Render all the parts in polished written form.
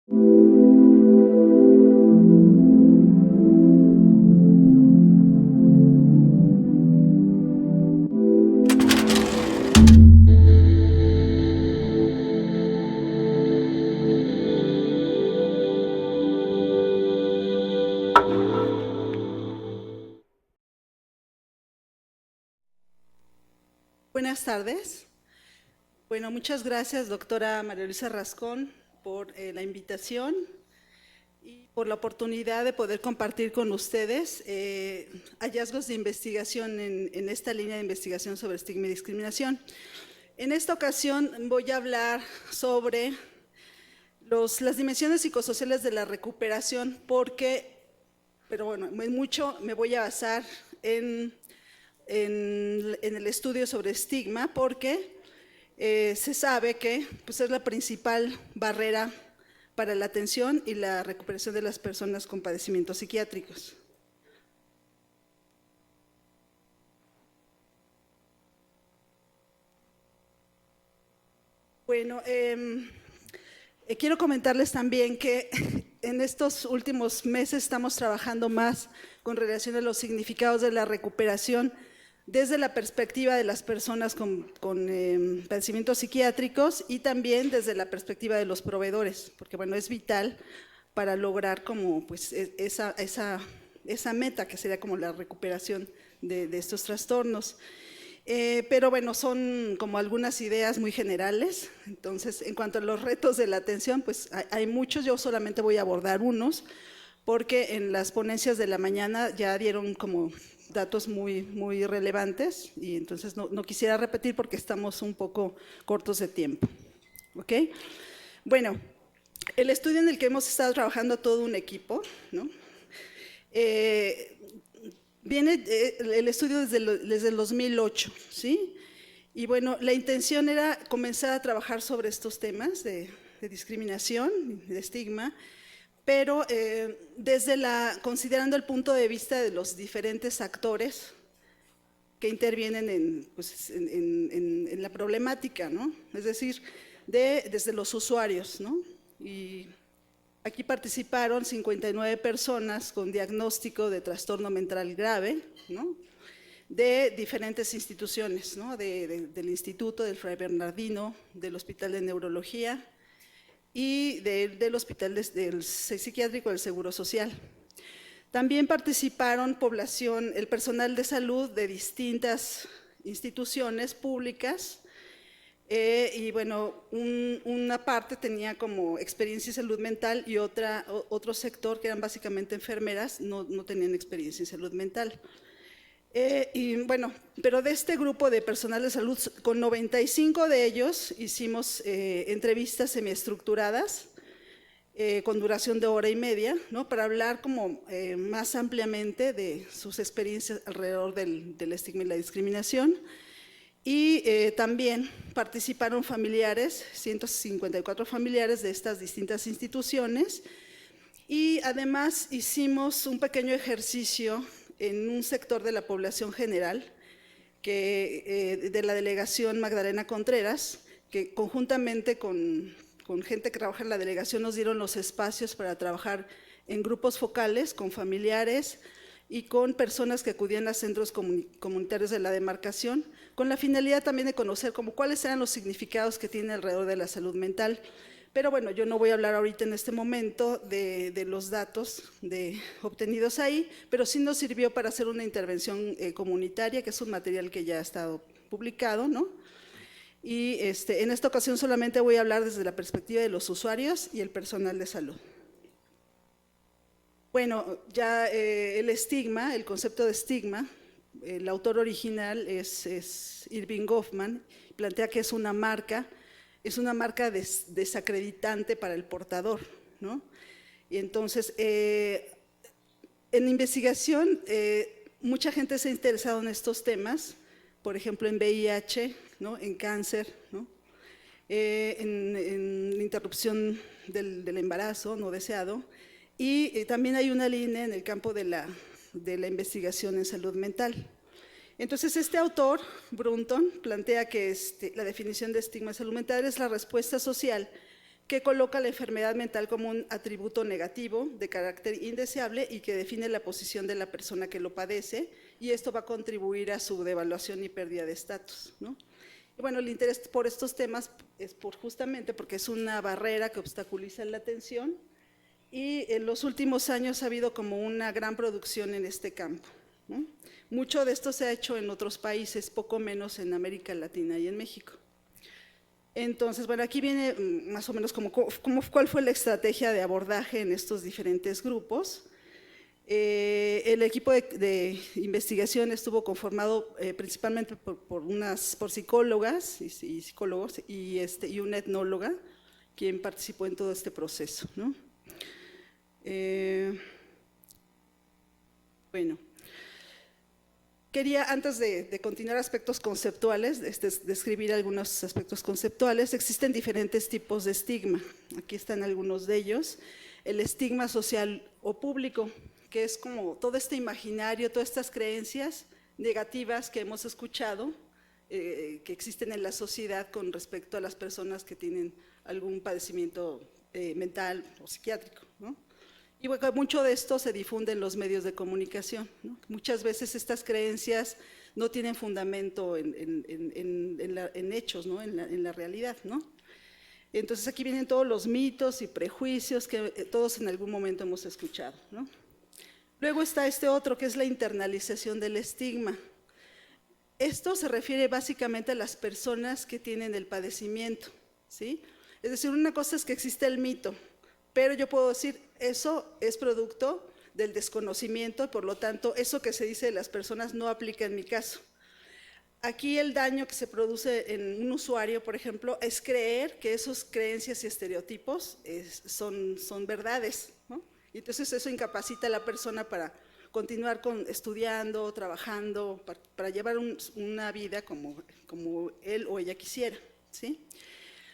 Buenas tardes. Bueno, muchas gracias, doctora María Luisa Rascón, por la invitación y por la oportunidad de poder compartir con ustedes hallazgos de investigación en esta línea de investigación sobre estigma y discriminación. En esta ocasión voy a hablar sobre las dimensiones psicosociales de la recuperación, pero bueno, mucho me voy a basar en el estudio sobre estigma, porque se sabe que pues, es la principal barrera para la atención y la recuperación de las personas con padecimientos psiquiátricos. Bueno, quiero comentarles también que en estos últimos meses estamos trabajando más con relación a los significados de la recuperación desde la perspectiva de las personas con padecimientos psiquiátricos y también desde la perspectiva de los proveedores, porque bueno, es vital para lograr como pues esa meta que sería como la recuperación de estos trastornos. Pero bueno, son como algunas ideas muy generales. Entonces, en cuanto a los retos de la atención, pues hay muchos, yo solamente voy a abordar unos, porque en las ponencias de la mañana ya dieron como datos muy relevantes y entonces no quisiera repetir porque estamos un poco cortos de tiempo. ¿Ok? Bueno, el estudio en el que hemos estado trabajando todo un equipo, ¿no? Viene el estudio desde el 2008, ¿sí? Y bueno, la intención era comenzar a trabajar sobre estos temas de discriminación, de estigma, pero considerando el punto de vista de los diferentes actores que intervienen en la problemática, ¿no? Es decir, desde los usuarios, ¿no? Y aquí participaron 59 personas con diagnóstico de trastorno mental grave, ¿no? De diferentes instituciones, ¿no? Del Instituto, del Fray Bernardino, del Hospital de Neurología y del Hospital del Psiquiátrico del Seguro Social. También participaron el personal de salud de distintas instituciones públicas, y bueno, una parte tenía como experiencia en salud mental y otro sector, que eran básicamente enfermeras, no tenían experiencia en salud mental. Y bueno, pero de este grupo de personal de salud, con 95 de ellos hicimos entrevistas semiestructuradas, con duración de hora y media, ¿no? Para hablar como más ampliamente de sus experiencias alrededor del estigma y la discriminación. Y también participaron familiares, 154 familiares de estas distintas instituciones, y además hicimos un pequeño ejercicio en un sector de la población general, de la delegación Magdalena Contreras, que conjuntamente con gente que trabaja en la delegación nos dieron los espacios para trabajar en grupos focales con familiares y con personas que acudían a centros comunitarios de la demarcación, con la finalidad también de conocer cuáles eran los significados que tiene alrededor de la salud mental. Pero bueno, yo no voy a hablar ahorita en este momento de los datos obtenidos ahí, pero sí nos sirvió para hacer una intervención comunitaria, que es un material que ya ha estado publicado, ¿no? Y en esta ocasión solamente voy a hablar desde la perspectiva de los usuarios y el personal de salud. Bueno, ya el estigma, el concepto de estigma, el autor original es Irving Goffman, plantea que es una marca desacreditante para el portador, ¿no? Y entonces, en investigación, mucha gente se ha interesado en estos temas, por ejemplo, en VIH, ¿no? En cáncer, ¿no? En interrupción del embarazo no deseado, y también hay una línea en el campo de la investigación en salud mental. Entonces, este autor, Brunton, plantea que la definición de estigma de salud mental es la respuesta social que coloca la enfermedad mental como un atributo negativo de carácter indeseable y que define la posición de la persona que lo padece, y esto va a contribuir a su devaluación y pérdida de estatus, ¿no? Y bueno, el interés por estos temas es justamente porque es una barrera que obstaculiza la atención, y en los últimos años ha habido como una gran producción en este campo, ¿no? Mucho de esto se ha hecho en otros países, poco menos en América Latina y en México. Entonces, bueno, aquí viene más o menos cuál fue la estrategia de abordaje en estos diferentes grupos. El equipo de investigación estuvo conformado principalmente por psicólogas y psicólogos y una etnóloga, quien participó en todo este proceso, ¿no? Bueno, quería, antes de continuar aspectos conceptuales, describir algunos aspectos conceptuales. Existen diferentes tipos de estigma. Aquí están algunos de ellos. El estigma social o público, que es como todo este imaginario, todas estas creencias negativas que hemos escuchado, que existen en la sociedad con respecto a las personas que tienen algún padecimiento mental o psiquiátrico, ¿no? Y bueno, mucho de esto se difunde en los medios de comunicación, ¿no? Muchas veces estas creencias no tienen fundamento en hechos, ¿no? en la realidad, ¿no? Entonces aquí vienen todos los mitos y prejuicios que todos en algún momento hemos escuchado, ¿no? Luego está este otro, que es la internalización del estigma. Esto se refiere básicamente a las personas que tienen el padecimiento, ¿sí? Es decir, una cosa es que existe el mito, pero yo puedo decir, eso es producto del desconocimiento, por lo tanto, eso que se dice de las personas no aplica en mi caso. Aquí el daño que se produce en un usuario, por ejemplo, es creer que esas creencias y estereotipos son verdades, ¿no? Y entonces eso incapacita a la persona para continuar estudiando, trabajando, para llevar una vida como él o ella quisiera, ¿sí?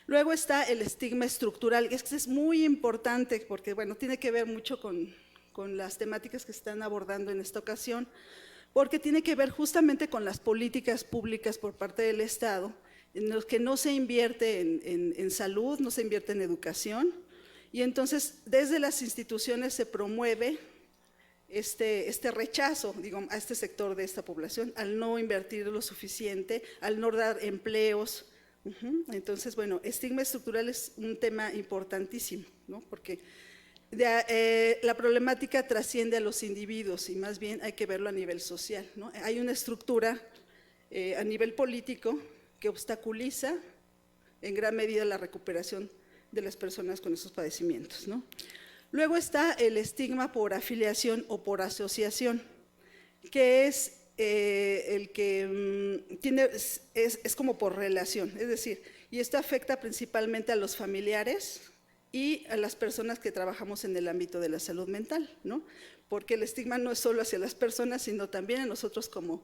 Luego está el estigma estructural, que es muy importante porque, bueno, tiene que ver mucho con las temáticas que están abordando en esta ocasión, porque tiene que ver justamente con las políticas públicas por parte del Estado, en los que no se invierte en salud, no se invierte en educación, y entonces desde las instituciones se promueve este rechazo, digo, a este sector de esta población, al no invertir lo suficiente, al no dar empleos. Entonces, bueno, estigma estructural es un tema importantísimo, ¿no? Porque la problemática trasciende a los individuos y más bien hay que verlo a nivel social, ¿no? Hay una estructura a nivel político que obstaculiza en gran medida la recuperación de las personas con esos padecimientos, ¿no? Luego está el estigma por afiliación o por asociación, que es el que es como por relación, es decir, y esto afecta principalmente a los familiares y a las personas que trabajamos en el ámbito de la salud mental, ¿no? Porque el estigma no es solo hacia las personas, sino también a nosotros como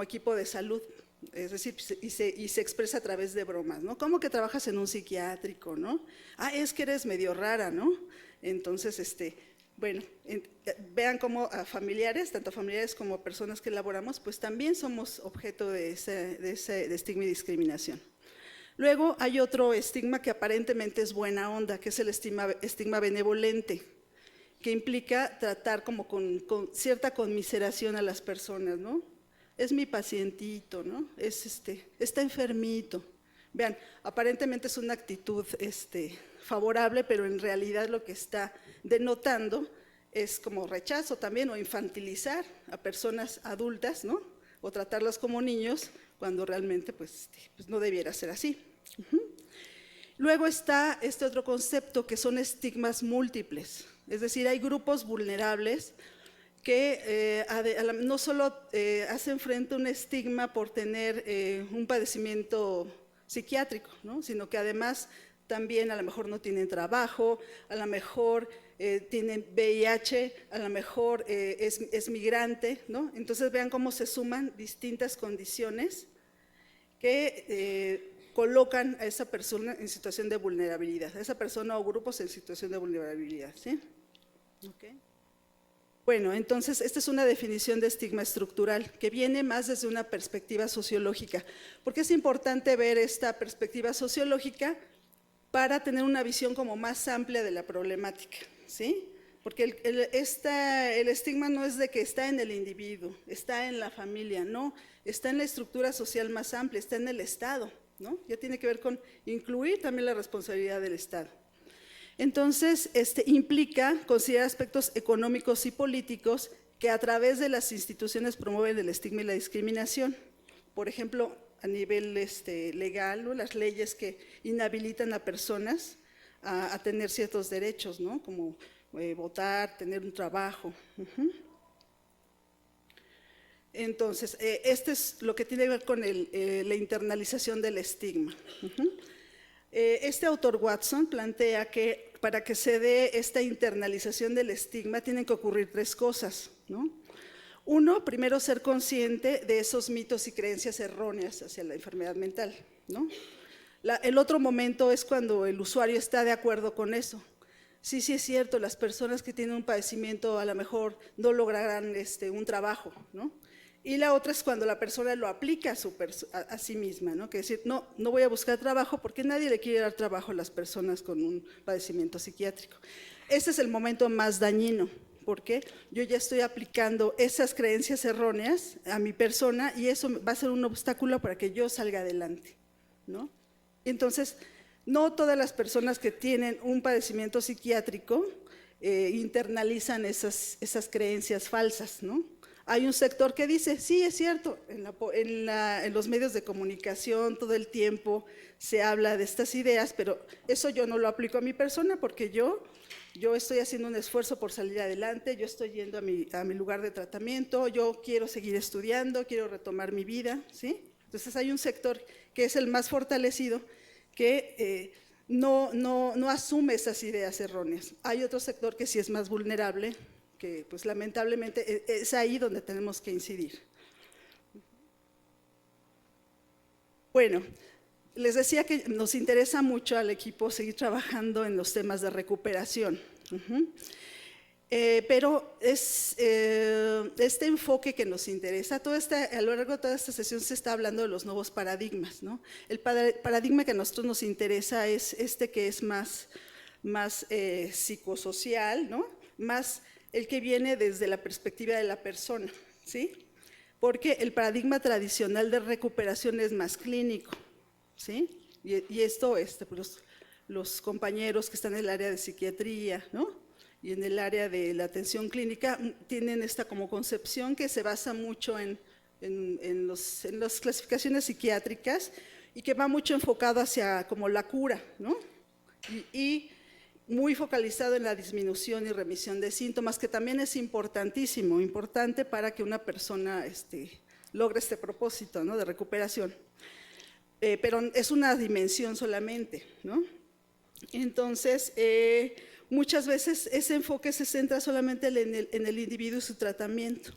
equipo de salud, es decir, y se expresa a través de bromas, ¿no? ¿Cómo que trabajas en un psiquiátrico, no? Ah, es que eres medio rara, ¿no? Entonces, bueno, vean cómo a familiares, tanto familiares como a personas que elaboramos, pues también somos objeto de estigma y discriminación. Luego hay otro estigma que aparentemente es buena onda, que es el estigma benevolente, que implica tratar como con cierta conmiseración a las personas, ¿no? Es mi pacientito, ¿no? Está enfermito. Vean, aparentemente es una actitud favorable, pero en realidad lo que está denotando es como rechazo también, o infantilizar a personas adultas, ¿no? O tratarlas como niños, cuando realmente pues no debiera ser así. Luego está este otro concepto, que son estigmas múltiples, es decir, hay grupos vulnerables que no solo hacen frente a un estigma por tener un padecimiento psiquiátrico, ¿no? Sino que además también a lo mejor no tienen trabajo, a lo mejor tienen VIH, a lo mejor es migrante, ¿no? Entonces vean cómo se suman distintas condiciones que colocan a esa persona en situación de vulnerabilidad, a esa persona o grupos en situación de vulnerabilidad, ¿sí? Okay. Bueno, entonces esta es una definición de estigma estructural que viene más desde una perspectiva sociológica. ¿Por qué es importante ver esta perspectiva sociológica? para tener una visión como más amplia de la problemática, ¿sí? Porque el estigma no es de que está en el individuo, está en la familia, no, está en la estructura social más amplia, está en el Estado, ¿no? Ya tiene que ver con incluir también la responsabilidad del Estado. Entonces, implica considerar aspectos económicos y políticos que a través de las instituciones promueven el estigma y la discriminación. Por ejemplo, a nivel legal, ¿no? Las leyes que inhabilitan a personas a tener ciertos derechos, ¿no? Como votar, tener un trabajo. Entonces, esto es lo que tiene que ver con la internalización del estigma. Este autor Watson plantea que para que se dé esta internalización del estigma tienen que ocurrir tres cosas, ¿no? Uno, primero ser consciente de esos mitos y creencias erróneas hacia la enfermedad mental, ¿no? El otro momento es cuando el usuario está de acuerdo con eso. Sí, sí es cierto, las personas que tienen un padecimiento a lo mejor no lograrán un trabajo, ¿no? Y la otra es cuando la persona lo aplica a sí misma, ¿no? Que decir, no voy a buscar trabajo porque nadie le quiere dar trabajo a las personas con un padecimiento psiquiátrico. Este es el momento más dañino, porque yo ya estoy aplicando esas creencias erróneas a mi persona y eso va a ser un obstáculo para que yo salga adelante, ¿no? Entonces, no todas las personas que tienen un padecimiento psiquiátrico internalizan esas creencias falsas, ¿no? Hay un sector que dice, sí, es cierto, en los medios de comunicación todo el tiempo se habla de estas ideas, pero eso yo no lo aplico a mi persona porque yo estoy haciendo un esfuerzo por salir adelante, yo estoy yendo a mi lugar de tratamiento, yo quiero seguir estudiando, quiero retomar mi vida, ¿sí? Entonces hay un sector que es el más fortalecido que no asume esas ideas erróneas. Hay otro sector que sí es más vulnerable, que pues lamentablemente es ahí donde tenemos que incidir. Bueno, les decía que nos interesa mucho al equipo seguir trabajando en los temas de recuperación. Pero es este enfoque que nos interesa. A lo largo de toda esta sesión se está hablando de los nuevos paradigmas, ¿no? El paradigma que a nosotros nos interesa es que es más psicosocial, ¿no? Más el que viene desde la perspectiva de la persona, ¿sí? Porque el paradigma tradicional de recuperación es más clínico, ¿sí? Y esto, pues los compañeros que están en el área de psiquiatría, ¿no? Y en el área de la atención clínica tienen esta como concepción que se basa mucho en las clasificaciones psiquiátricas y que va mucho enfocado hacia como la cura, ¿no? Y muy focalizado en la disminución y remisión de síntomas, que también es importante para que una persona logre este propósito, ¿no? De recuperación. Pero es una dimensión solamente, ¿no? Entonces, muchas veces ese enfoque se centra solamente en el individuo y su tratamiento.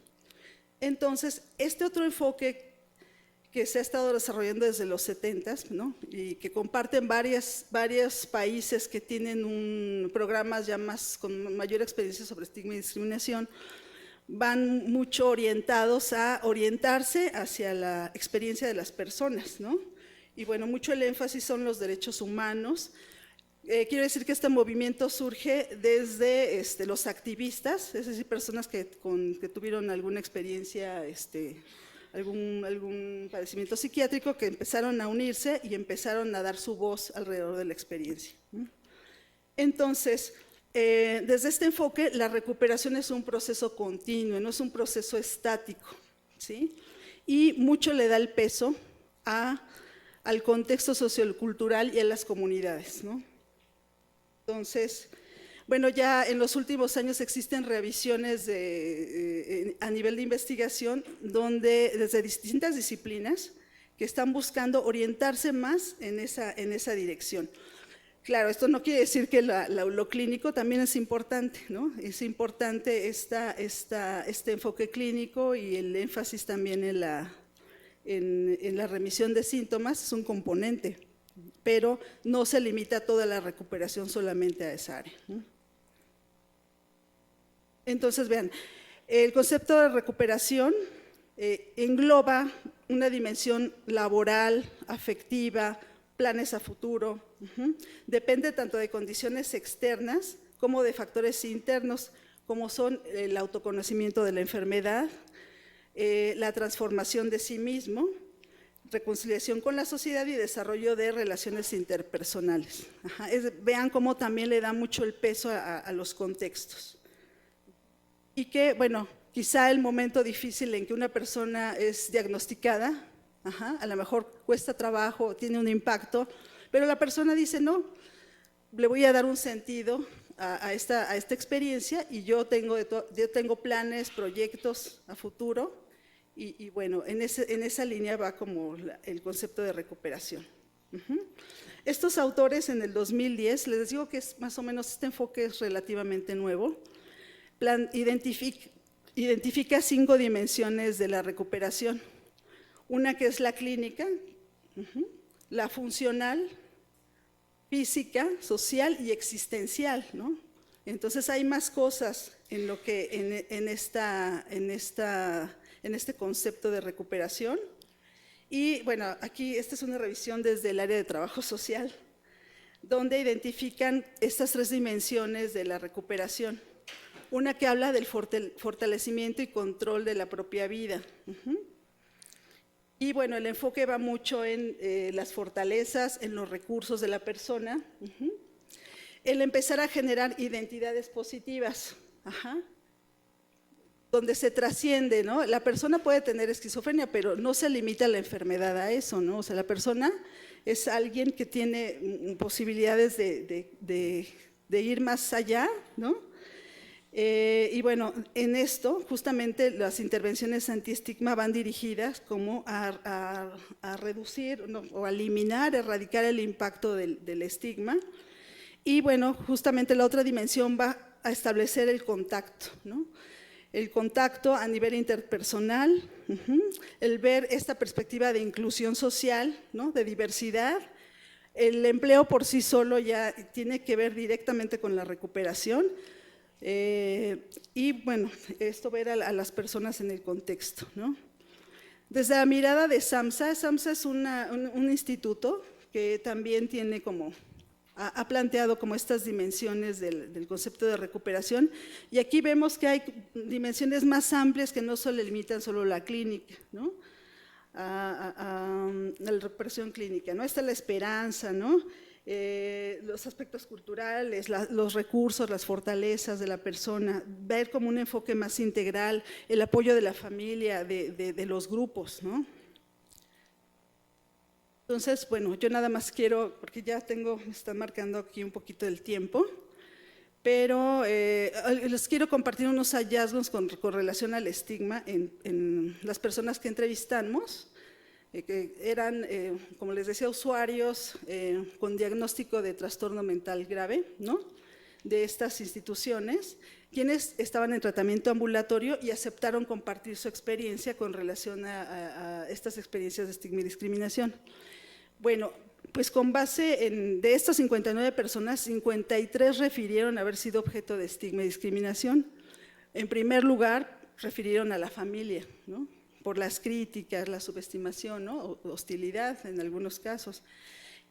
Entonces, este otro enfoque que se ha estado desarrollando desde los 70s, ¿no? Y que comparten varios países que tienen programas ya con mayor experiencia sobre estigma y discriminación, van mucho orientarse hacia la experiencia de las personas, ¿no? Y bueno, mucho el énfasis son los derechos humanos. Quiero decir que este movimiento surge desde los activistas, es decir, personas que tuvieron alguna experiencia, algún padecimiento psiquiátrico, que empezaron a unirse y empezaron a dar su voz alrededor de la experiencia. Entonces, desde este enfoque, la recuperación es un proceso continuo, no es un proceso estático, ¿sí? Y mucho le da el peso al contexto sociocultural y a las comunidades, ¿no? Entonces, bueno, ya en los últimos años existen revisiones a nivel de investigación desde distintas disciplinas que están buscando orientarse más en esa dirección. Claro, esto no quiere decir que lo clínico también es importante, ¿no? Es importante este enfoque clínico y el énfasis también en la remisión de síntomas es un componente, pero no se limita toda la recuperación solamente a esa área, ¿no? Entonces, vean, el concepto de recuperación engloba una dimensión laboral, afectiva, planes a futuro. Depende tanto de condiciones externas como de factores internos, como son el autoconocimiento de la enfermedad, la transformación de sí mismo, reconciliación con la sociedad y desarrollo de relaciones interpersonales. Vean cómo también le da mucho el peso a los contextos. Y que, bueno, quizá el momento difícil en que una persona es diagnosticada, a lo mejor cuesta trabajo, tiene un impacto, pero la persona dice, no, le voy a dar un sentido a esta experiencia y yo tengo planes, proyectos a futuro. Y bueno, en esa línea va como el concepto de recuperación. Estos autores en el 2010, les digo que es más o menos, este enfoque es relativamente nuevo, identifica 5 dimensiones de la recuperación. Una que es la clínica, la funcional, física, social y existencial, ¿no? Entonces hay más cosas en lo que en este concepto de recuperación. Y bueno, aquí esta es una revisión desde el área de trabajo social, donde identifican estas 3 dimensiones de la recuperación. Una que habla del fortalecimiento y control de la propia vida. Y bueno, el enfoque va mucho en las fortalezas, en los recursos de la persona, el empezar a generar identidades positivas, donde se trasciende, ¿no? La persona puede tener esquizofrenia, pero no se limita la enfermedad a eso, ¿no? O sea, la persona es alguien que tiene posibilidades de ir más allá, ¿no? Y bueno, en esto justamente las intervenciones antiestigma van dirigidas como a reducir o a eliminar, erradicar el impacto del estigma. Y bueno, justamente la otra dimensión va a establecer el contacto, ¿no? El contacto a nivel interpersonal, el ver esta perspectiva de inclusión social, ¿no? De diversidad. El empleo por sí solo ya tiene que ver directamente con la recuperación. Y bueno, esto ver a las personas en el contexto, ¿no? Desde la mirada de SAMHSA, SAMHSA es un instituto que también tiene ha planteado como estas dimensiones del concepto de recuperación, y aquí vemos que hay dimensiones más amplias que no solo limitan solo la clínica, ¿no? A la recuperación clínica, ¿no? Está la esperanza, ¿no? Los aspectos culturales, los recursos, las fortalezas de la persona, ver como un enfoque más integral, el apoyo de la familia, de los grupos, ¿no? Entonces, bueno, yo nada más quiero, porque ya me están marcando aquí un poquito el tiempo, pero les quiero compartir unos hallazgos con relación al estigma en las personas que entrevistamos, que eran, como les decía, usuarios con diagnóstico de trastorno mental grave, ¿no? De estas instituciones, quienes estaban en tratamiento ambulatorio y aceptaron compartir su experiencia con relación a estas experiencias de estigma y discriminación. Bueno, pues con base de estas 59 personas, 53 refirieron haber sido objeto de estigma y discriminación. En primer lugar, refirieron a la familia, ¿no? Por las críticas, la subestimación, ¿no? Hostilidad en algunos casos.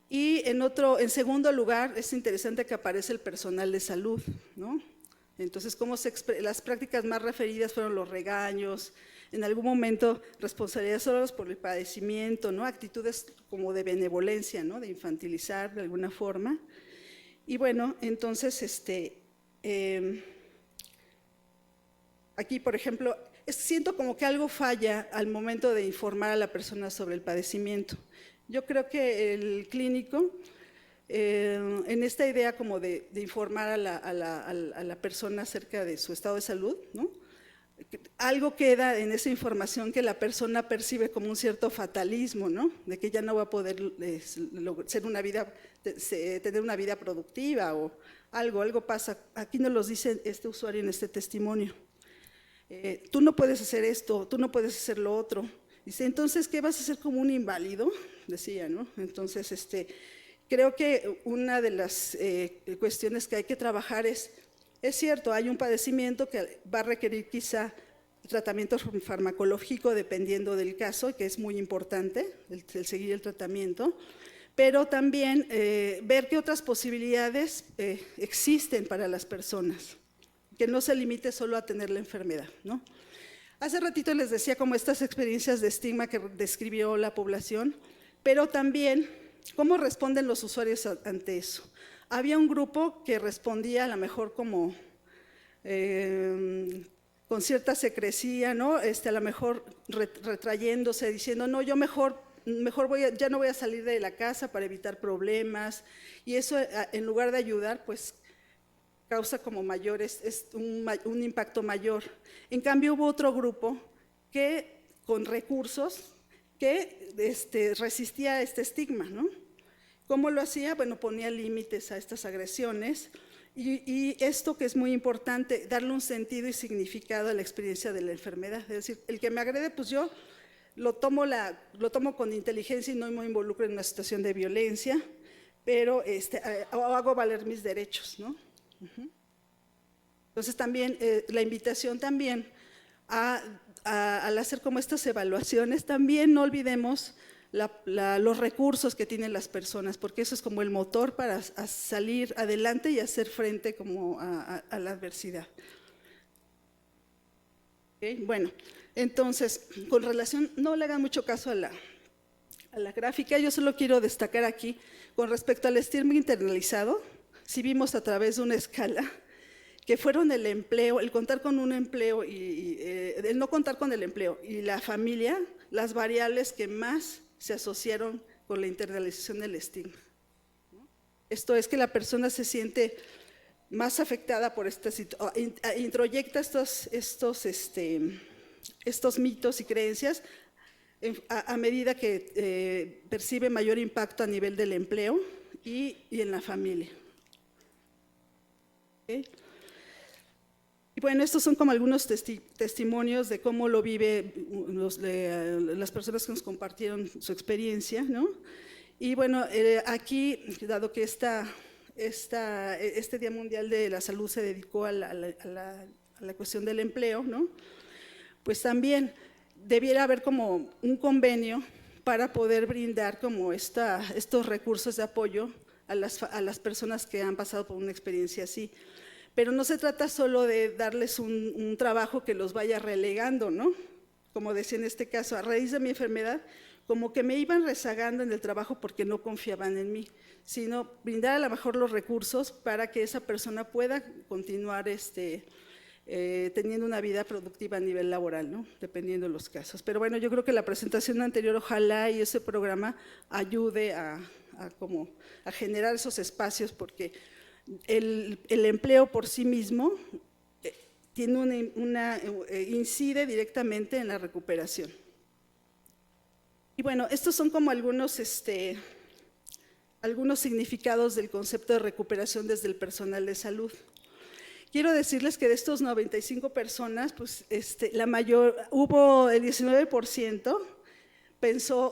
Y en segundo lugar, es interesante que aparece el personal de salud, ¿no? Entonces, las prácticas más referidas fueron los regaños, en algún momento responsabilidades solos por el padecimiento, ¿no? Actitudes como de benevolencia, ¿no? De infantilizar de alguna forma. Y bueno, entonces, aquí, por ejemplo, siento como que algo falla al momento de informar a la persona sobre el padecimiento. Yo creo que el clínico, en esta idea como de informar a la persona acerca de su estado de salud, ¿no? Algo queda en esa información que la persona percibe como un cierto fatalismo, ¿no? De que ya no va a poder tener una vida productiva o algo pasa. Aquí nos lo dice este usuario en este testimonio. Tú no puedes hacer esto, tú no puedes hacer lo otro. Dice, entonces, ¿qué vas a hacer como un inválido? Decía, ¿no? Entonces, creo que una de las cuestiones que hay que trabajar es cierto, hay un padecimiento que va a requerir quizá tratamiento farmacológico dependiendo del caso, que es muy importante el seguir el tratamiento, pero también ver qué otras posibilidades existen para las personas, que no se limite solo a tener la enfermedad, ¿no? Hace ratito les decía como estas experiencias de estigma que describió la población, pero también cómo responden los usuarios ante eso. Había un grupo que respondía a lo mejor como con cierta secrecía, ¿no? A lo mejor retrayéndose, diciendo, no, yo mejor ya no voy a salir de la casa para evitar problemas, y eso en lugar de ayudar, pues causa como un impacto mayor. En cambio hubo otro grupo que con recursos que resistía a este estigma, ¿no? ¿Cómo lo hacía? Bueno, ponía límites a estas agresiones y esto que es muy importante, darle un sentido y significado a la experiencia de la enfermedad. Es decir, el que me agrede, pues yo lo tomo con inteligencia y no me involucro en una situación de violencia, pero hago valer mis derechos, ¿no? Entonces también la invitación también al hacer como estas evaluaciones, también no olvidemos los recursos que tienen las personas, porque eso es como el motor para salir adelante y hacer frente como a la adversidad. ¿Okay? Bueno, entonces, con relación, no le hagan mucho caso a la gráfica, yo solo quiero destacar aquí, con respecto al estigma internalizado, si vimos a través de una escala, que fueron el empleo, el contar con un empleo y el no contar con el empleo y la familia, las variables que más se asociaron con la internalización del estigma. Esto es que la persona se siente más afectada por esta situación, introyecta estos mitos y creencias a medida que percibe mayor impacto a nivel del empleo y en la familia. ¿Okay? Y bueno, estos son como algunos testimonios de cómo lo vive las personas que nos compartieron su experiencia, ¿no? Y bueno, aquí, dado que este Día Mundial de la Salud se dedicó a la cuestión del empleo, ¿no? Pues también debiera haber como un convenio para poder brindar como estos recursos de apoyo a las personas que han pasado por una experiencia así. Pero no se trata solo de darles un trabajo que los vaya relegando, ¿no? Como decía en este caso, a raíz de mi enfermedad, como que me iban rezagando en el trabajo porque no confiaban en mí, sino brindar a lo mejor los recursos para que esa persona pueda continuar teniendo una vida productiva a nivel laboral, ¿no? Dependiendo de los casos. Pero bueno, yo creo que la presentación anterior, ojalá y ese programa ayude a generar esos espacios, porque el empleo por sí mismo tiene incide directamente en la recuperación. Y bueno, estos son como algunos significados del concepto de recuperación desde el personal de salud. Quiero decirles que de estos 95 personas, pues hubo el 19%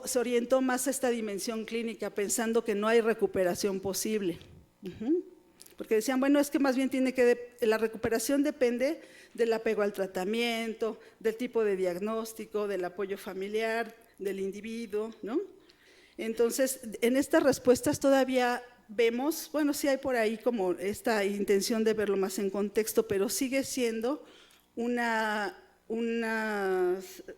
se orientó más a esta dimensión clínica, pensando que no hay recuperación posible. Porque decían, bueno, es que más bien la recuperación depende del apego al tratamiento, del tipo de diagnóstico, del apoyo familiar, del individuo, ¿no? Entonces, en estas respuestas todavía vemos, bueno, sí hay por ahí como esta intención de verlo más en contexto, pero sigue siendo unas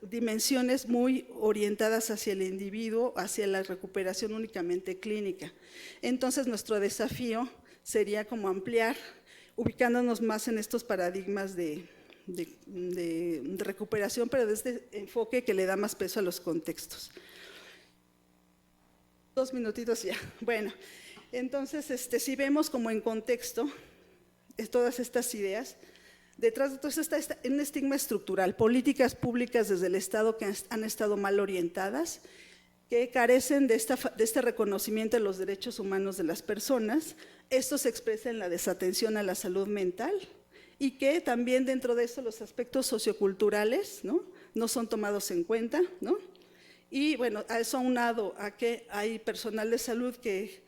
dimensiones muy orientadas hacia el individuo, hacia la recuperación únicamente clínica. Entonces, nuestro desafío sería como ampliar, ubicándonos más en estos paradigmas de recuperación, pero desde este enfoque que le da más peso a los contextos. 2 minutitos ya. Bueno, entonces si vemos como en contexto todas estas ideas, detrás de todo esto está un estigma estructural, políticas públicas desde el Estado que han estado mal orientadas, que carecen de este reconocimiento de los derechos humanos de las personas. Esto se expresa en la desatención a la salud mental y que también dentro de eso los aspectos socioculturales no son tomados en cuenta, ¿no? Y bueno, a eso aunado a que hay personal de salud que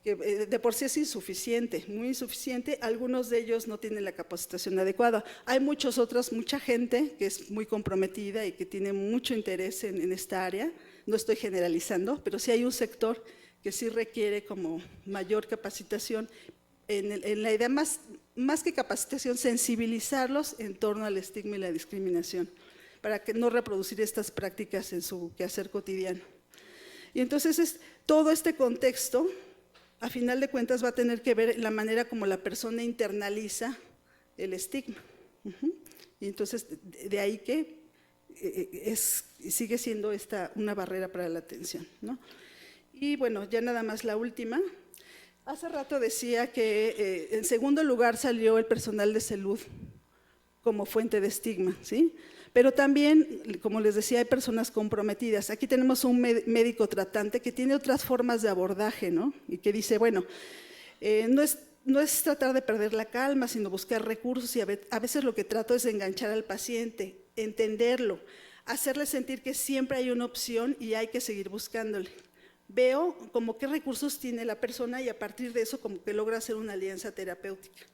de por sí es insuficiente, muy insuficiente, algunos de ellos no tienen la capacitación adecuada. Hay mucha gente que es muy comprometida y que tiene mucho interés en esta área, no estoy generalizando, pero sí hay un sector que sí requiere como mayor capacitación, en la idea más que capacitación, sensibilizarlos en torno al estigma y la discriminación, para que no reproducir estas prácticas en su quehacer cotidiano. Y entonces todo este contexto, a final de cuentas, va a tener que ver la manera como la persona internaliza el estigma. Y entonces, de ahí que sigue siendo una barrera para la atención, ¿no? Y bueno, ya nada más la última. Hace rato decía que en segundo lugar salió el personal de salud como fuente de estigma, ¿sí? Pero también, como les decía, hay personas comprometidas. Aquí tenemos un médico tratante que tiene otras formas de abordaje, ¿no? Y que dice, bueno, no es tratar de perder la calma, sino buscar recursos, y a veces lo que trato es enganchar al paciente, entenderlo, hacerle sentir que siempre hay una opción y hay que seguir buscándole. Veo como qué recursos tiene la persona y a partir de eso como que logra hacer una alianza terapéutica.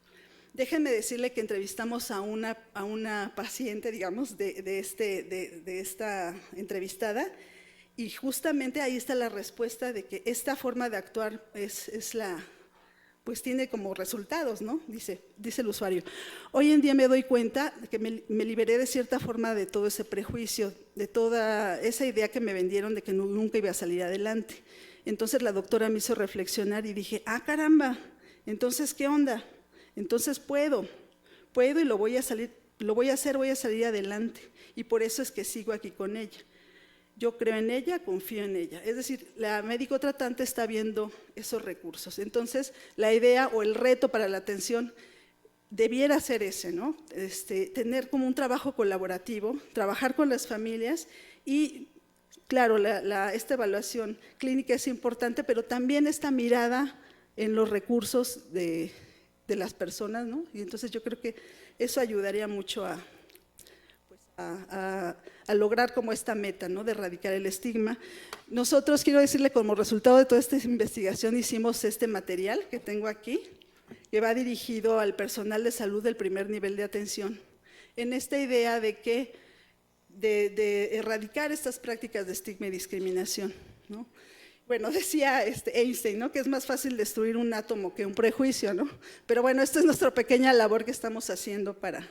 Déjenme decirle que entrevistamos a una paciente, digamos, de esta entrevistada, y justamente ahí está la respuesta de que esta forma de actuar pues tiene como resultados, ¿no? Dice el usuario: hoy en día me doy cuenta de que me liberé de cierta forma de todo ese prejuicio, de toda esa idea que me vendieron de que nunca iba a salir adelante. Entonces la doctora me hizo reflexionar y dije, ah, caramba, entonces, ¿qué onda? Entonces puedo y voy a salir adelante, y por eso es que sigo aquí con ella. Yo creo en ella, confío en ella. Es decir, la médico tratante está viendo esos recursos. Entonces, la idea o el reto para la atención debiera ser ese, ¿no? Tener como un trabajo colaborativo, trabajar con las familias y, claro, esta evaluación clínica es importante, pero también esta mirada en los recursos de las personas, ¿no? Y entonces yo creo que eso ayudaría mucho a lograr como esta meta, ¿no? De erradicar el estigma. Nosotros, quiero decirle, como resultado de toda esta investigación, hicimos este material que tengo aquí, que va dirigido al personal de salud del primer nivel de atención, en esta idea de erradicar estas prácticas de estigma y discriminación, ¿no? Bueno, decía Einstein, ¿no? Que es más fácil destruir un átomo que un prejuicio, ¿no? Pero bueno, esta es nuestra pequeña labor que estamos haciendo para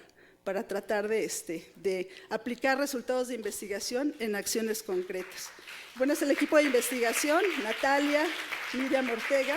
tratar de aplicar resultados de investigación en acciones concretas. Bueno, es el equipo de investigación: Natalia, Miriam Ortega,